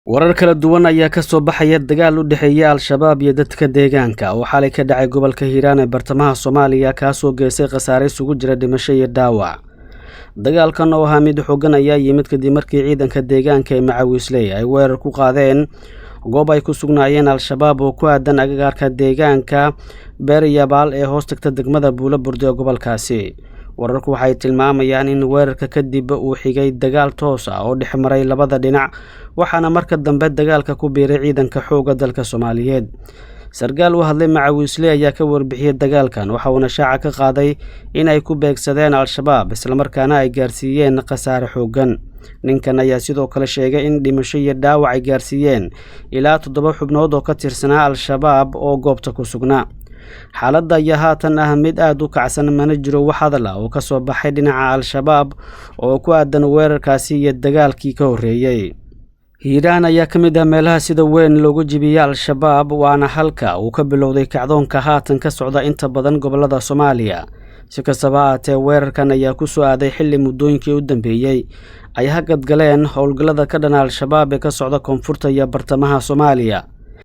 warar kala duwan ayaa ka soo baxaya dagaal u dhexeeya al-shabaab iyo dadka deegaanka oo xalay ka dhacay gobolka Hiiraan ee bartamaha Soomaaliya kaasoo geysay khasaare isugu jira dhimasho iyo dhaawac. Dagaalkan oo ahaa mid xooggan ayaa yimid kadib markii ciidanka deegaanka ee Macawiisley ay weerar ku qaadeen goob ay ku sugnaayeen al-shabaab oo ku aadan agagaarka deegaanka Beeryabaal ee hoos tagta degmada Buulaburdi ee gobolkaasi. wararku waxay tilmaamayaan in weerarka kadib uu xigay dagaal toos ah oo dhex maray labada dhinac waxaana marka dambe dagaalka ku biiray ciidanka xoogga dalka Soomaaliyeed. sargaal u hadlay Macawiisley ayaa ka warbixiyay dagaalkan waxa uu shaaca ka qaaday in ay ku beegsadeen al-shabaab isla markaana ay gaarsiiyeen khasaare xooggan. ninkan ayaa sidoo kale sheegay in dhimasho iyo dhaawac ay gaarsiiyeen ilaa 7 xubnood oo ka tirsanaa al-shabaab oo goobta ku sugnaa. xaaladda ayaa haatan ah mid aad u kacsan mana jiro wax hadal ah oo ka soo baxay dhinaca al-shabaab oo ku aadan weerarkaasi iyo dagaalkii ka horreeyay. Hiiraan ayaa ka mid ah meelaha sida weyn loogu jibiyay al-shabaab waana halka uu ka bilowday kacdoonka haatan ka socda inta badan gobolada Soomaaliya. si kastaba ha ahaatee weerarkan ayaa ku soo aaday xilli muddooyinkii u dambeeyay ay hagad galeen howlgallada ka dhan al-shabaab ee ka socda koonfurta iyo bartamaha Soomaaliya.